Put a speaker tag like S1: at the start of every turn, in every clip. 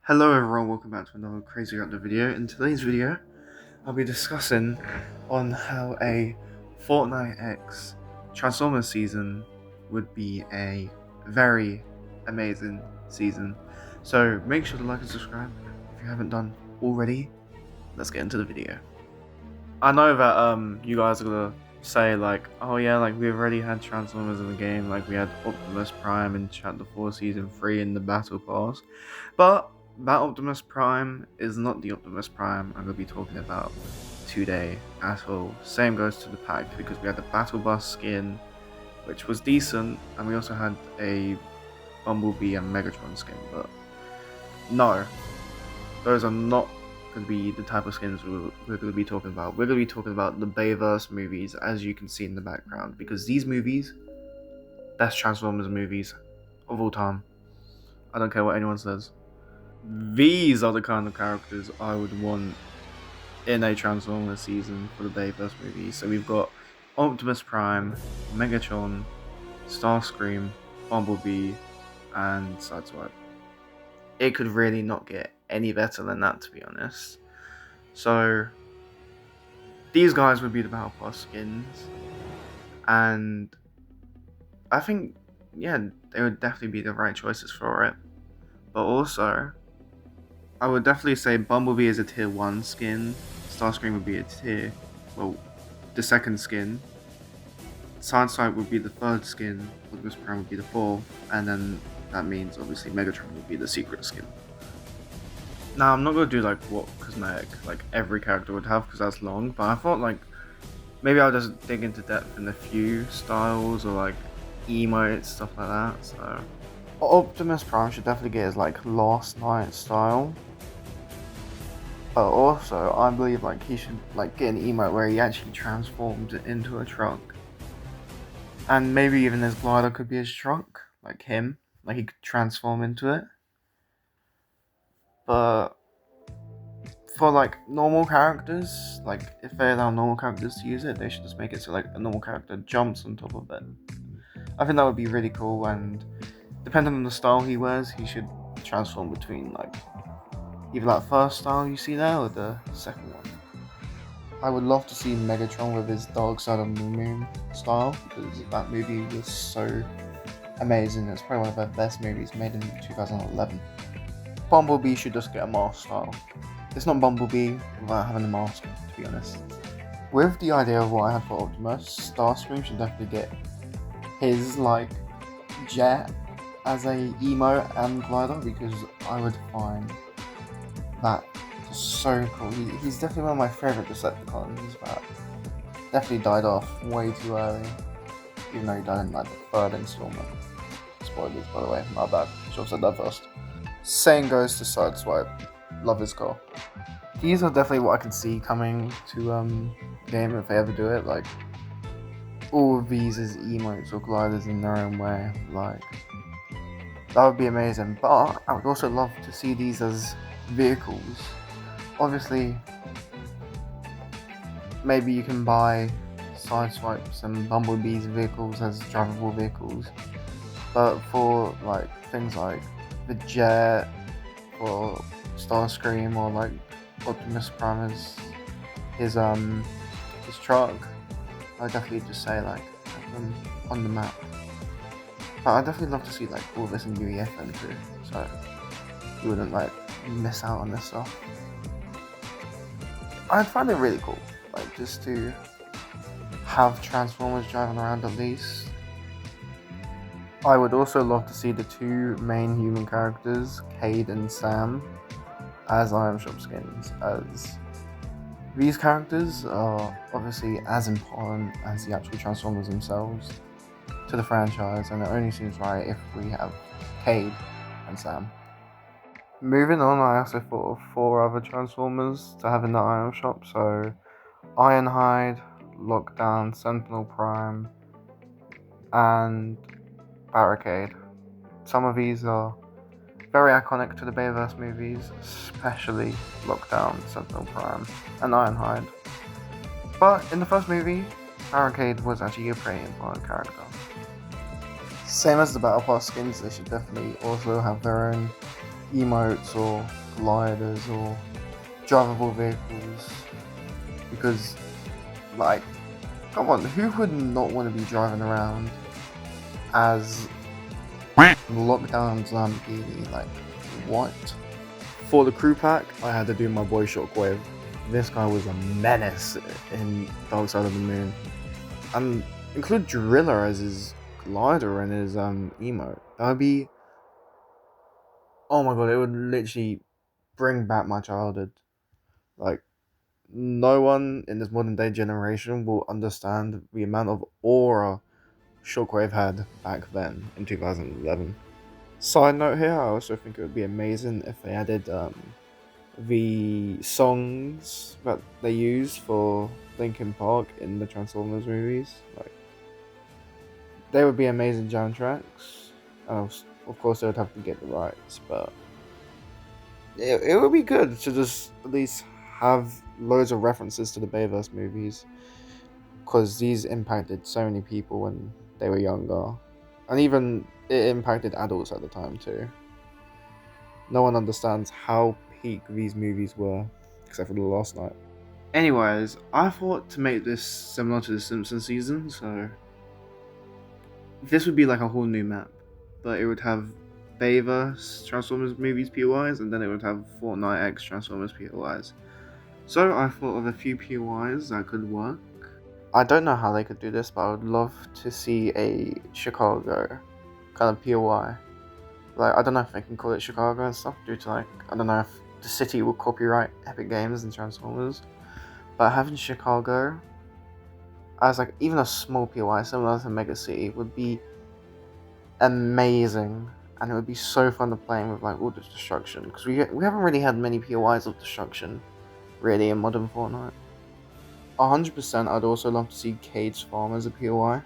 S1: Hello everyone, welcome back to another Crazy Reactor video. In today's video, I'll be discussing on how a Fortnite X Transformers season would be a very amazing season. So make sure to like and subscribe if you haven't done already. Let's get into the video. I know that you guys are gonna say like, oh yeah, like we've already had Transformers in the game, like we had Optimus Prime in Chapter 4 Season 3 in the Battle Pass, but that Optimus Prime is not the Optimus Prime I'm gonna be talking about today at all. Same goes to the pack, because we had the Battle Bus skin, which was decent, and we also had a Bumblebee and Megatron skin, but no, those are not going to be the type of skins we're going to be talking about. We're going to be talking about the Bayverse movies, as you can see in the background, because these movies, best Transformers movies of all time. I don't care what anyone says. These are the kind of characters I would want in a Transformers season for the Bayverse movies. So we've got Optimus Prime, Megatron, Starscream, Bumblebee, and Sideswipe. It could really not get any better than that, to be honest. So these guys would be the Battle Pass skins, and I think, yeah, they would definitely be the right choices for it. But also, I would definitely say Bumblebee is a tier 1 skin, Starscream would be the second skin, Sideswipe would be the third skin, Optimus Prime would be the fourth, and then that means obviously Megatron would be the secret skin. Now, I'm not going to do like what cosmetic like every character would have, because that's long, but I thought like maybe I'll just dig into depth in a few styles or like emotes, stuff like that. So Optimus Prime should definitely get his like Last Night style, but also I believe like he should like get an emote where he actually transformed into a truck, and maybe even his glider could be his truck, like him, like he could transform into it. But for like normal characters, like if they allow normal characters to use it, they should just make it so like a normal character jumps on top of it. I think that would be really cool, and depending on the style he wears, he should transform between like either that first style you see there or the second one. I would love to see Megatron with his Dark Side of the Moon style, because that movie was so amazing. It's probably one of the best movies made in 2011. Bumblebee should just get a mask style. It's not Bumblebee without having a mask, to be honest. With the idea of what I had for Optimus, Starscream should definitely get his like jet as a emo and glider, because I would find that just so cool. He's definitely one of my favourite Decepticons, but definitely died off way too early, even though he died in like the third installment. Spoilers, by the way, my bad. Should have said that first. Same goes to Sideswipe. Love his car. These are definitely what I can see coming to game if they ever do it. Like all of these as emotes or gliders in their own way. Like that would be amazing. But I would also love to see these as vehicles. Obviously, maybe you can buy Sideswipes and Bumblebee's vehicles as drivable vehicles. But for like things like the jet or Starscream or like Optimus Prime as his truck, I'd definitely just say like have them on the map. But I'd definitely love to see like all this in UEFN too, so you wouldn't like miss out on this stuff. I'd find it really cool, like just to have Transformers driving around at least. I would also love to see the two main human characters, Cade and Sam, as Iron Shop skins, as these characters are obviously as important as the actual Transformers themselves to the franchise, and it only seems right if we have Cade and Sam. Moving on, I also thought of 4 other Transformers to have in the Iron Shop, so Ironhide, Lockdown, Sentinel Prime, and Barricade. Some of these are very iconic to the Bayverse movies, especially Lockdown, Sentinel Prime, and Ironhide. But in the first movie, Barricade was actually a pretty important character. Same as the Battle Pass skins, they should definitely also have their own emotes or gliders or drivable vehicles, because, like, come on, who would not want to be driving around as Lockdown's Lamborghini? Like, what? For the crew pack, I had to do my boy Shockwave. This guy was a menace in Dark Side of the Moon. And include Driller as his glider and his emote. That would be, oh my god, it would literally bring back my childhood. Like, no one in this modern day generation will understand the amount of aura Shockwave had back then in 2011. Side note here, I also think it would be amazing if they added the songs that they use for Linkin Park in the Transformers movies. Like, they would be amazing jam tracks. Of course, they would have to get the rights, but it would be good to just at least have loads of references to the Bayverse movies, because these impacted so many people when they were younger, and even it impacted adults at the time too. No one understands how peak these movies were, except for the last night. Anyways, I thought to make this similar to the Simpsons season, so this would be like a whole new map, but it would have Bayverse Transformers movies POIs, and then it would have Fortnite X Transformers POIs. So I thought of a few POIs that could work. I don't know how they could do this, but I would love to see a Chicago kind of POI. Like, I don't know if they can call it Chicago and stuff, due to, like, I don't know if the city will copyright Epic Games and Transformers, but having Chicago as, like, even a small POI similar to Mega City would be amazing, and it would be so fun to play with, like, all this destruction, because we haven't really had many POIs of destruction really in modern Fortnite. 100% I'd also love to see Cage Farm as a POI.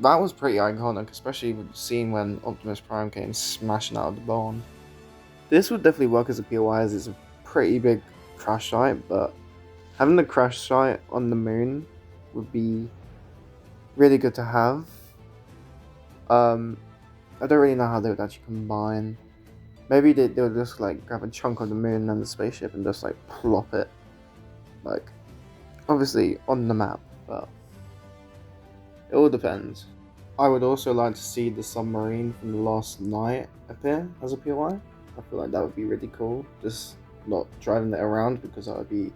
S1: That was pretty iconic, especially with seeing when OptimusPrime came smashing out of the barn. This would definitely work as a POI, as it's a pretty big crash site, but having the crash site on the moon would be really good to have. I don't really know how they would actually combine. Maybe they would just, like, grab a chunk of the moon and the spaceship and just, like, plop it, like, obviously on the map, but it all depends. I would also like to see the submarine from the last night appear as a POI. I feel like that would be really cool, just not driving it around, because that would be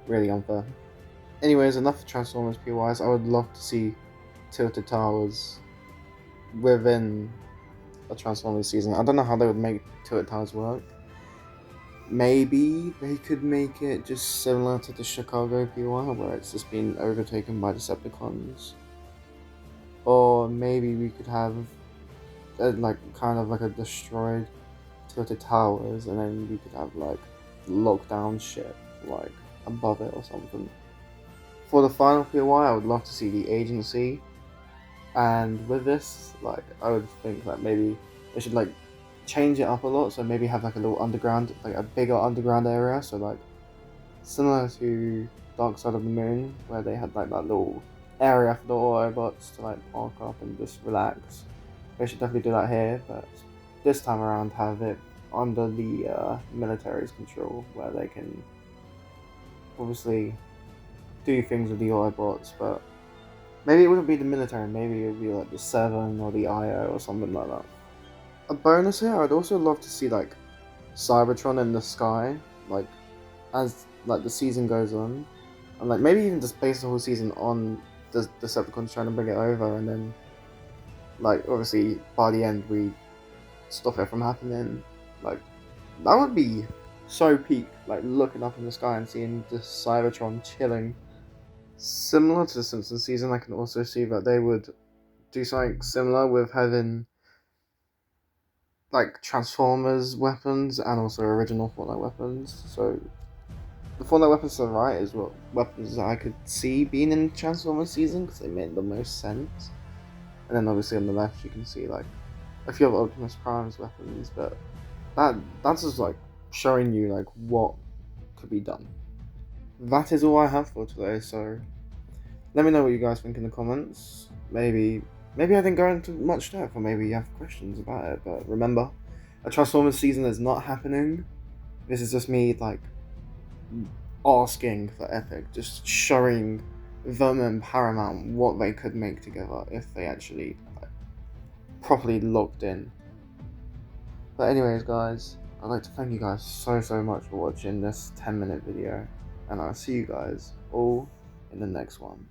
S1: really unfair. Anyways, enough Transformers POIs. I would love to see Tilted Towers within a Transformers season. I don't know how they would make Tilted Towers work. Maybe they could make it just similar to the Chicago POI, where it's just been overtaken by Decepticons. Or maybe we could have kind of like a destroyed Tilted Towers, and then we could have, like, lockdown shit, like, above it or something. For the final POI, I would love to see the Agency, and with this, like, I would think that maybe they should, like, change it up a lot, so maybe have, like, a little underground, like, a bigger underground area, so, like, similar to Dark Side of the Moon, where they had, like, that little area for the Autobots to, like, park up and just relax. They should definitely do that here, but this time around have it under the military's control, where they can obviously do things with the Autobots, but maybe it wouldn't be the military, maybe it would be, like, the 7 or the IO or something like that. A bonus here, I'd also love to see, like, Cybertron in the sky, like, as, like, the season goes on, and, like, maybe even just base the whole season on the Decepticons trying to bring it over, and then, like, obviously by the end we stop it from happening. Like, that would be so peak, like, looking up in the sky and seeing the Cybertron chilling. Similar to the Simpsons season, I can also see that they would do something similar with having, like, Transformers weapons and also original Fortnite weapons. So the Fortnite weapons to the right is what weapons that I could see being in Transformers season, because they made the most sense. And then obviously on the left you can see, like, a few of Optimus Prime's weapons, but that's just, like, showing you, like, what could be done. That is all I have for today, so let me know what you guys think in the comments. Maybe I didn't go into much depth, or maybe you have questions about it, but remember, a Transformers season is not happening. This is just me like asking for Epic, just showing them and Paramount what they could make together if they actually like, properly locked in. But anyways guys, I'd like to thank you guys so much for watching this 10-minute video, and I'll see you guys all in the next one.